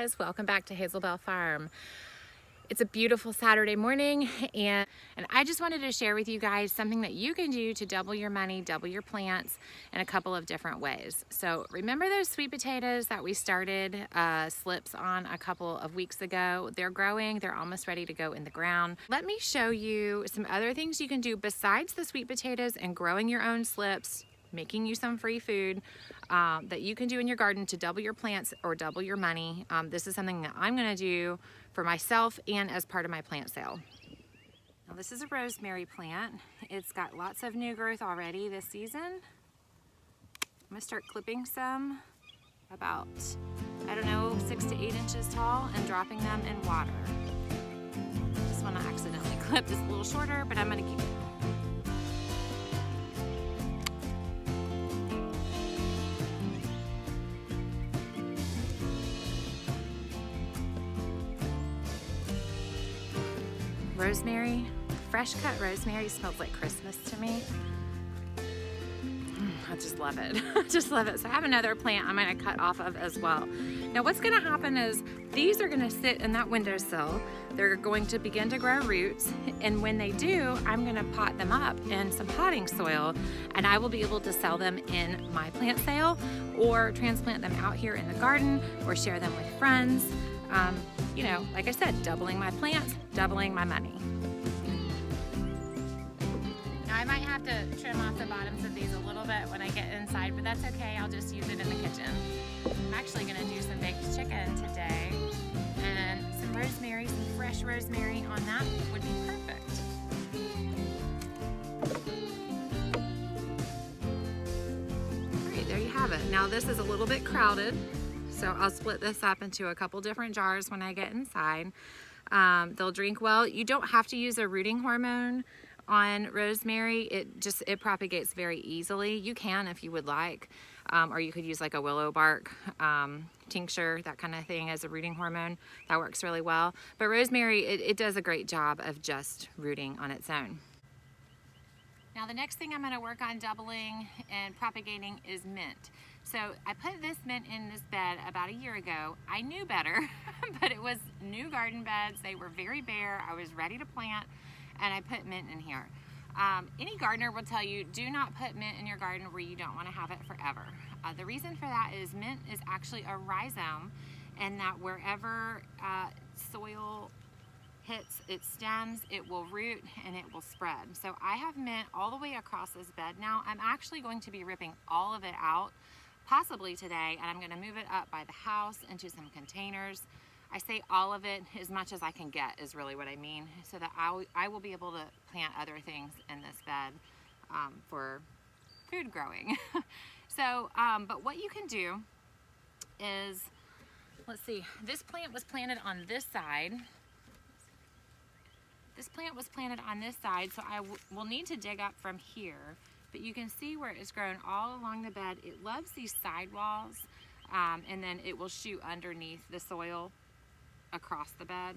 guys, welcome back to Hazelbell Farm. It's a beautiful Saturday morning and I just wanted to share with you guys something that you can do to double your money, double your plants in a couple of different ways. So remember those sweet potatoes that we started slips on a couple of weeks ago? They're growing, they're almost ready to go in the ground. Let me show you some other things you can do besides the sweet potatoes and growing your own slips, making you some free food that you can do in your garden to double your plants or double your money. This is something that I'm gonna do for myself and as part of my plant sale. Now this is a rosemary plant. It's got lots of new growth already this season. I'm gonna start clipping some about, I don't know, 6 to 8 inches tall and dropping them in water. This one I accidentally clipped is a little shorter, but I'm gonna keep it. Rosemary, fresh cut rosemary smells like Christmas to me. I just love it. I just love it. So I have another plant I'm gonna cut off of as well. Now what's gonna happen is these are gonna sit in that windowsill. They're going to begin to grow roots. And when they do, I'm gonna pot them up in some potting soil and I will be able to sell them in my plant sale or transplant them out here in the garden or share them with friends. You know, like I said, doubling my plants, doubling my money. Now I might have to trim off the bottoms of these a little bit when I get inside, but that's okay, I'll just use it in the kitchen. I'm actually gonna do some baked chicken today, and some rosemary, some fresh rosemary on that would be perfect. All right, there you have it. Now this is a little bit crowded, so I'll split this up into a couple different jars when I get inside. They'll drink well. You don't have to use a rooting hormone on rosemary. It propagates very easily. You can if you would like, or you could use like a willow bark tincture, that kind of thing as a rooting hormone. That works really well. But rosemary, it does a great job of just rooting on its own. Now the next thing I'm going to work on doubling and propagating is mint. So I put this mint in this bed about a year ago. I knew better, but it was new garden beds. They were very bare. I was ready to plant and I put mint in here. Any gardener will tell you, do not put mint in your garden where you don't want to have it forever. The reason for that is mint is actually a rhizome, and that wherever soil hits its stems, it will root and it will spread. So I have mint all the way across this bed now. I'm actually going to be ripping all of it out, possibly today, and I'm gonna move it up by the house into some containers. I say all of it, as much as I can get is really what I mean, so that I will be able to plant other things in this bed for food growing. So, but what you can do is, let's see, this plant was planted on this side. This plant was planted on this side, so I will need to dig up from here. But you can see where it's grown all along the bed. It loves these sidewalls, and then it will shoot underneath the soil across the bed.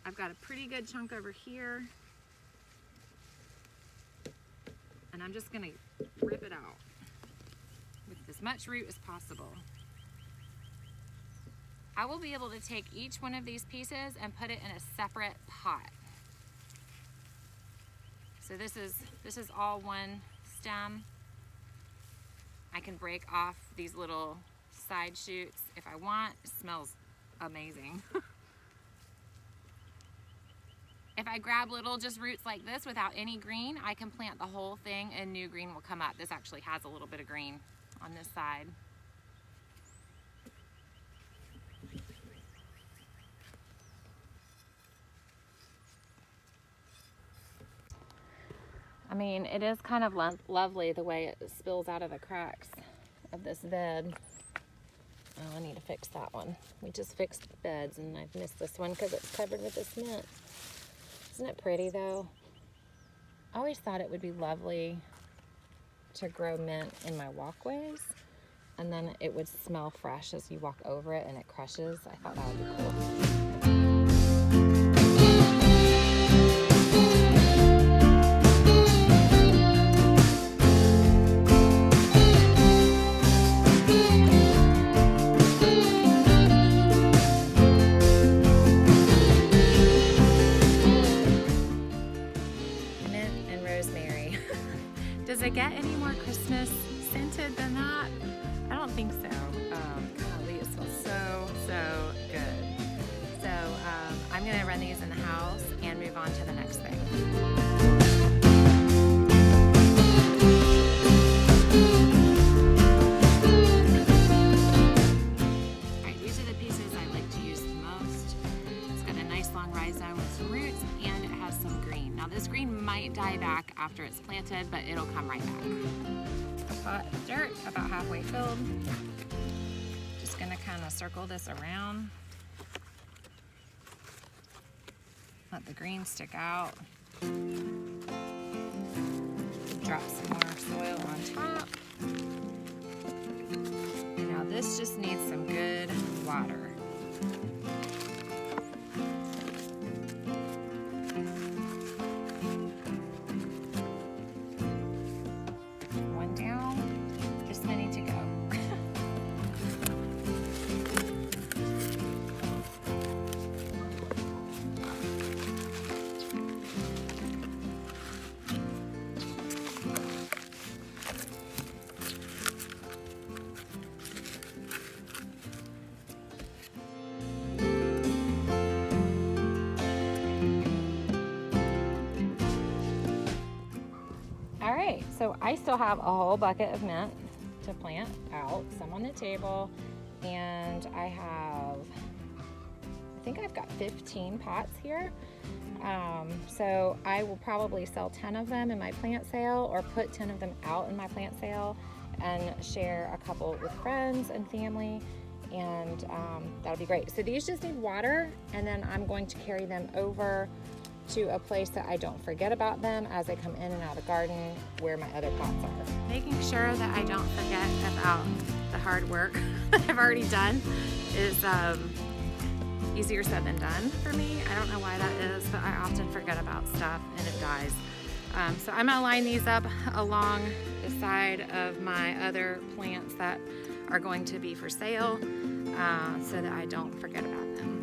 I've got a pretty good chunk over here, and I'm just gonna rip it out with as much root as possible. I will be able to take each one of these pieces and put it in a separate pot. So this is all one stem. I can break off these little side shoots if I want. It smells amazing. If I grab little just roots like this without any green, I can plant the whole thing and new green will come up. This actually has a little bit of green on this side. I mean, it is kind of lovely the way it spills out of the cracks of this bed. Oh, I need to fix that one. We just fixed beds and I've missed this one because it's covered with this mint. Isn't it pretty though? I always thought it would be lovely to grow mint in my walkways, and then it would smell fresh as you walk over it and it crushes. I thought that would be cool. get any more Christmas scented than that? I don't think so. Golly, it smells so good. So I'm gonna run these in the house and move on to the next thing. All right, these are the pieces I like to use the most. It's got a nice long rhizome with some roots, and it has some green. Now this green might die back after it's planted, but it'll come right back. A pot of dirt about halfway filled. Just gonna kind of circle this around. Let the green stick out. Drop some more soil on top. And now this just needs some good water. One down, just many to go. Alright, so I still have a whole bucket of mint to plant out, some on the table, and I think I've got 15 pots here. So I will probably sell 10 of them in my plant sale, or put 10 of them out in my plant sale and share a couple with friends and family, and that'll be great. So these just need water, and then I'm going to carry them over to a place that I don't forget about them as I come in and out of the garden where my other pots are. Making sure that I don't forget about the hard work that I've already done is easier said than done for me. I don't know why that is, but I often forget about stuff and it dies. So I'm gonna line these up along the side of my other plants that are going to be for sale so that I don't forget about them.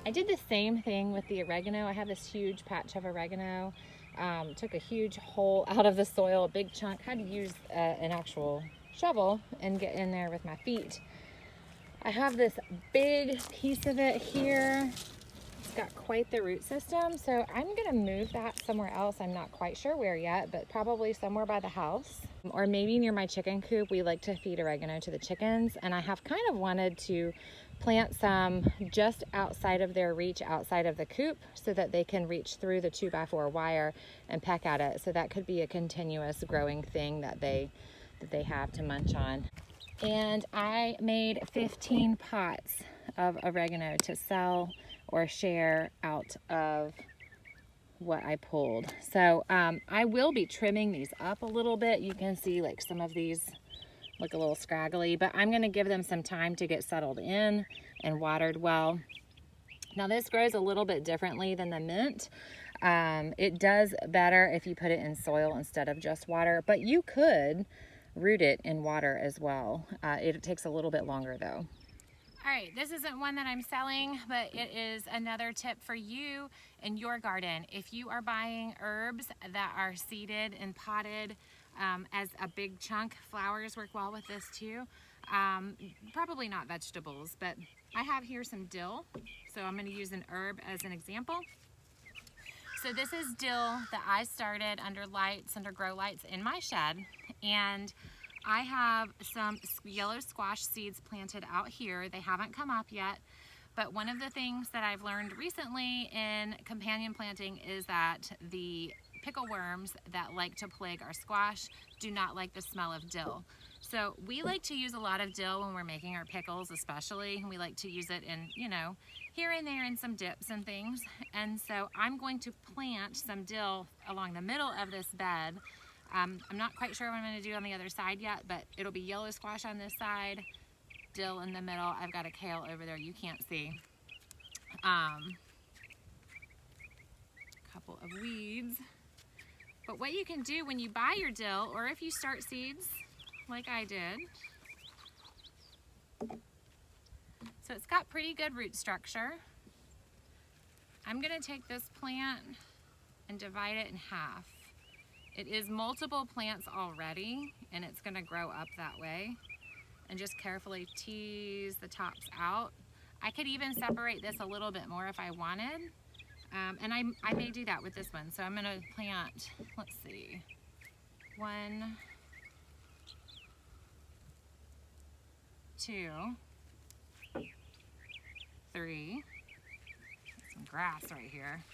I did the same thing with the oregano. I have this huge patch of oregano. Took a huge hole out of the soil, a big chunk. Had to use an actual shovel and get in there with my feet. I have this big piece of it here. It's got quite the root system, so I'm gonna move that somewhere else. I'm not quite sure where yet, but probably somewhere by the house. Or maybe near my chicken coop. We like to feed oregano to the chickens, and I have kind of wanted to plant some just outside of their reach, outside of the coop, so that they can reach through the 2x4 wire and peck at it. So that could be a continuous growing thing that they have to munch on. And I made 15 pots of oregano to sell or share out of what I pulled. So I will be trimming these up a little bit. You can see like some of these look a little scraggly, but I'm gonna give them some time to get settled in and watered well. Now this grows a little bit differently than the mint. It does better if you put it in soil instead of just water, but you could root it in water as well. It takes a little bit longer though. All right, this isn't one that I'm selling, but it is another tip for you in your garden. If you are buying herbs that are seeded and potted as a big chunk, flowers work well with this too. Probably not vegetables, but I have here some dill. So I'm gonna use an herb as an example. So this is dill that I started under lights, under grow lights in my shed. And I have some yellow squash seeds planted out here. They haven't come up yet, but one of the things that I've learned recently in companion planting is that the pickle worms that like to plague our squash do not like the smell of dill. So we like to use a lot of dill when we're making our pickles, especially. We like to use it in, you know, here and there in some dips and things. And so I'm going to plant some dill along the middle of this bed. I'm not quite sure what I'm going to do on the other side yet, but it'll be yellow squash on this side, dill in the middle. I've got a kale over there you can't see. Couple of weeds. But what you can do when you buy your dill, or if you start seeds like I did, so it's got pretty good root structure. I'm going to take this plant and divide it in half. It is multiple plants already, and it's gonna grow up that way. And just carefully tease the tops out. I could even separate this a little bit more if I wanted. And I may do that with this one. So I'm gonna plant, let's see, 1, 2, 3, some grass right here.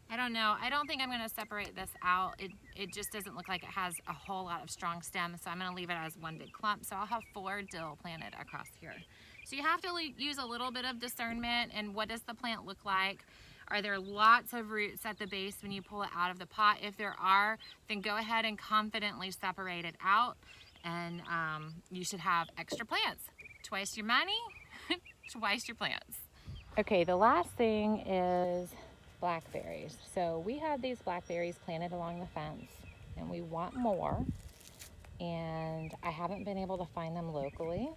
I don't know. I don't think I'm going to separate this out. It just doesn't look like it has a whole lot of strong stems, so I'm going to leave it as one big clump. So I'll have 4 dill planted across here. So you have to use a little bit of discernment, and what does the plant look like? Are there lots of roots at the base when you pull it out of the pot? If there are, then go ahead and confidently separate it out, and you should have extra plants. Twice your money, twice your plants. Okay, the last thing is blackberries. So we have these blackberries planted along the fence, and we want more, and I haven't been able to find them locally,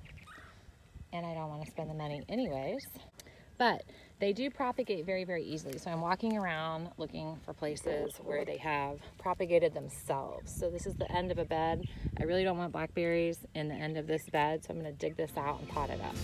and I don't want to spend the money anyways, but they do propagate very, very easily. So I'm walking around looking for places where they have propagated themselves. So this is the end of a bed. I really don't want blackberries in the end of this bed, so I'm going to dig this out and pot it up.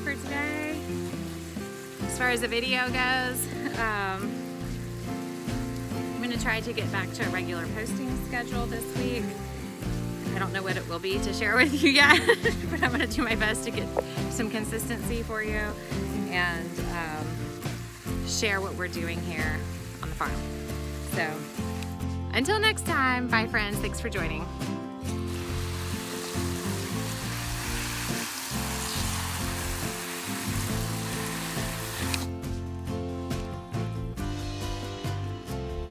For today. As far as the video goes, I'm going to try to get back to a regular posting schedule this week. I don't know what it will be to share with you yet, but I'm going to do my best to get some consistency for you and share what we're doing here on the farm. So until next time, bye friends, thanks for joining.